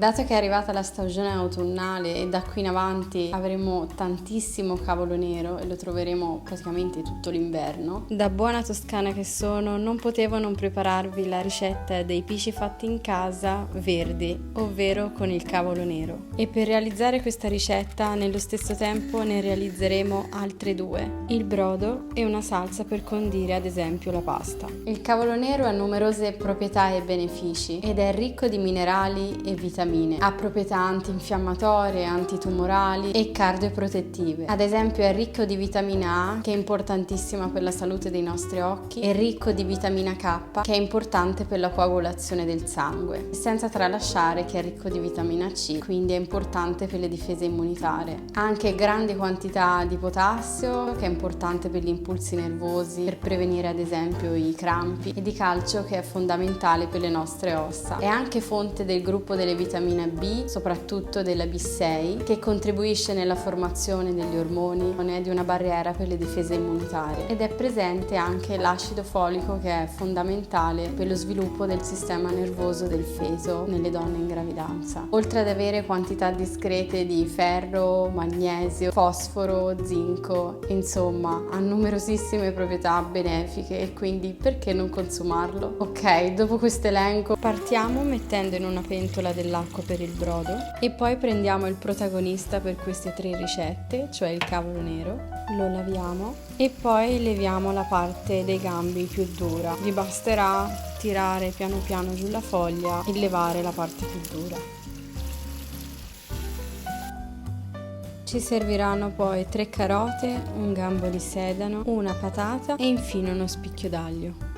Dato che è arrivata la stagione autunnale e da qui in avanti avremo tantissimo cavolo nero e lo troveremo praticamente tutto l'inverno, da buona toscana che sono non potevo non prepararvi la ricetta dei pisci fatti in casa verdi, ovvero con il cavolo nero. E per realizzare questa ricetta nello stesso tempo ne realizzeremo altre due, il brodo e una salsa per condire ad esempio la pasta. Il cavolo nero ha numerose proprietà e benefici ed è ricco di minerali e vitamine. Ha proprietà antinfiammatorie, antitumorali e cardioprotettive. Ad esempio è ricco di vitamina A, che è importantissima per la salute dei nostri occhi, e ricco di vitamina K, che è importante per la coagulazione del sangue. Senza tralasciare che è ricco di vitamina C, quindi è importante per le difese immunitarie. Ha anche grandi quantità di potassio, che è importante per gli impulsi nervosi, per prevenire ad esempio i crampi, e di calcio, che è fondamentale per le nostre ossa. È anche fonte del gruppo delle vitamine B, soprattutto della B6, che contribuisce nella formazione degli ormoni e di una barriera per le difese immunitarie. Ed è presente anche l'acido folico, che è fondamentale per lo sviluppo del sistema nervoso del feto nelle donne in gravidanza. Oltre ad avere quantità discrete di ferro, magnesio, fosforo, zinco, insomma, ha numerosissime proprietà benefiche e quindi perché non consumarlo? Ok, dopo questo elenco partiamo mettendo in una pentola dell'acqua per il brodo e poi prendiamo il protagonista per queste 3 ricette, cioè il cavolo nero, lo laviamo e poi leviamo la parte dei gambi più dura. Vi basterà tirare piano piano giù la foglia e levare la parte più dura. Ci serviranno poi 3 carote, un gambo di sedano, una patata e infine uno spicchio d'aglio.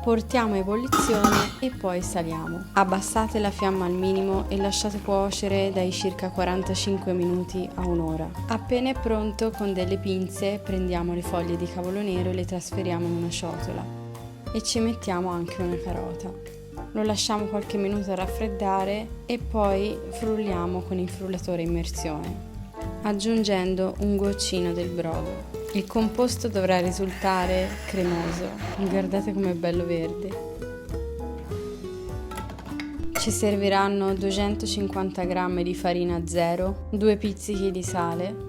Portiamo a ebollizione e poi saliamo. Abbassate la fiamma al minimo e lasciate cuocere dai circa 45 minuti a un'ora. Appena è pronto, con delle pinze prendiamo le foglie di cavolo nero e le trasferiamo in una ciotola e ci mettiamo anche una carota. Lo lasciamo qualche minuto a raffreddare e poi frulliamo con il frullatore a immersione, aggiungendo un goccino del brodo. Il composto dovrà risultare cremoso, guardate com'è bello verde. Ci serviranno 250 g di farina zero, 2 pizzichi di sale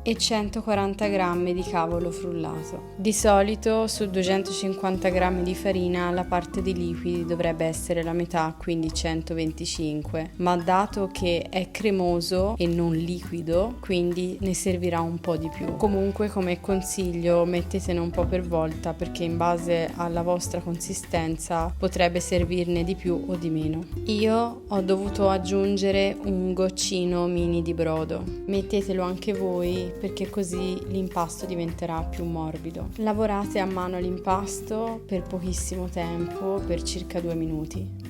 e 140 g di cavolo frullato. Di solito su 250 g di farina la parte di liquidi dovrebbe essere la metà, quindi 125, ma dato che è cremoso e non liquido, quindi ne servirà un po' di più. Comunque, come consiglio, mettetene un po' per volta perché in base alla vostra consistenza potrebbe servirne di più o di meno. Io ho dovuto aggiungere un goccino mini di brodo, mettetelo anche voi perché così l'impasto diventerà più morbido. Lavorate a mano l'impasto per pochissimo tempo, per circa 2 minuti.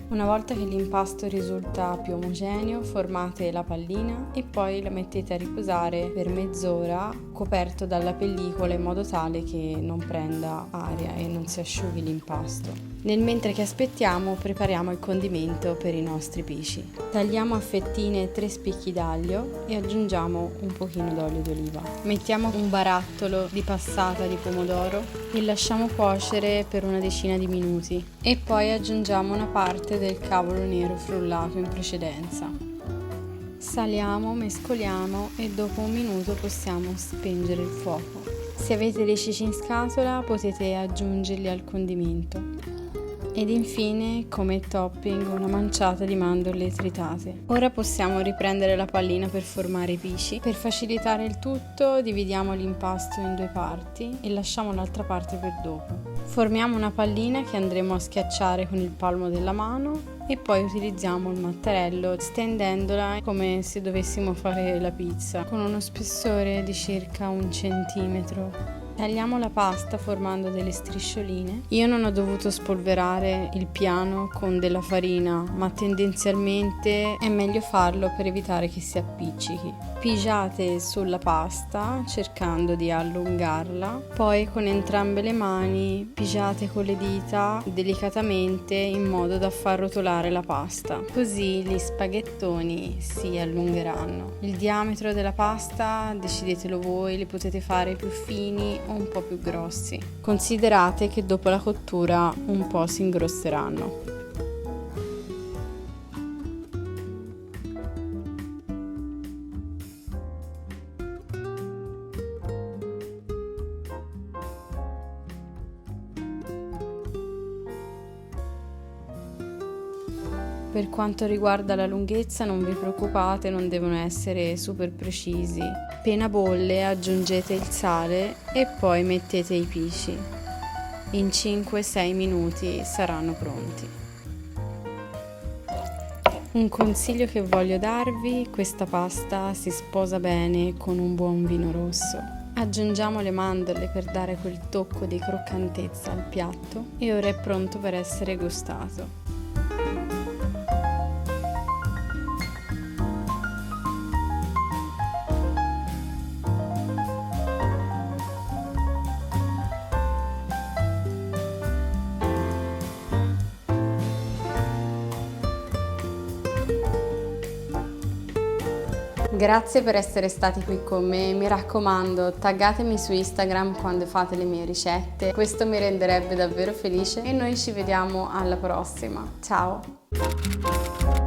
Una volta che l'impasto risulta più omogeneo, formate la pallina e poi la mettete a riposare per mezz'ora coperto dalla pellicola in modo tale che non prenda aria e non si asciughi l'impasto. Nel mentre che aspettiamo, prepariamo il condimento per i nostri pisci. Tagliamo a fettine 3 spicchi d'aglio e aggiungiamo un pochino d'olio d'oliva. Mettiamo un barattolo di passata di pomodoro e lasciamo cuocere per una decina di minuti e poi aggiungiamo una parte del cavolo nero frullato in precedenza. Saliamo, mescoliamo e dopo 1 minuto possiamo spengere il fuoco. Se avete dei ceci in scatola potete aggiungerli al condimento. Ed infine, come topping, una manciata di mandorle tritate. Ora possiamo riprendere la pallina per formare i pisci. Per facilitare il tutto, dividiamo l'impasto in 2 parti e lasciamo l'altra parte per dopo. Formiamo una pallina che andremo a schiacciare con il palmo della mano e poi utilizziamo il mattarello stendendola come se dovessimo fare la pizza, con uno spessore di circa 1 centimetro. Tagliamo la pasta formando delle striscioline. Io non ho dovuto spolverare il piano con della farina, ma tendenzialmente è meglio farlo per evitare che si appiccichi. Pigiate sulla pasta cercando di allungarla, poi con entrambe le mani pigiate con le dita delicatamente in modo da far rotolare la pasta, così gli spaghettoni si allungheranno. Il diametro della pasta decidetelo voi, li potete fare più fini o un po' più grossi. Considerate che dopo la cottura un po' si ingrosseranno. Per quanto riguarda la lunghezza non vi preoccupate, non devono essere super precisi. Appena bolle aggiungete il sale e poi mettete i pisci. In 5-6 minuti saranno pronti. Un consiglio che voglio darvi: questa pasta si sposa bene con un buon vino rosso. Aggiungiamo le mandorle per dare quel tocco di croccantezza al piatto e ora è pronto per essere gustato. Grazie per essere stati qui con me, mi raccomando, taggatemi su Instagram quando fate le mie ricette, questo mi renderebbe davvero felice e noi ci vediamo alla prossima. Ciao!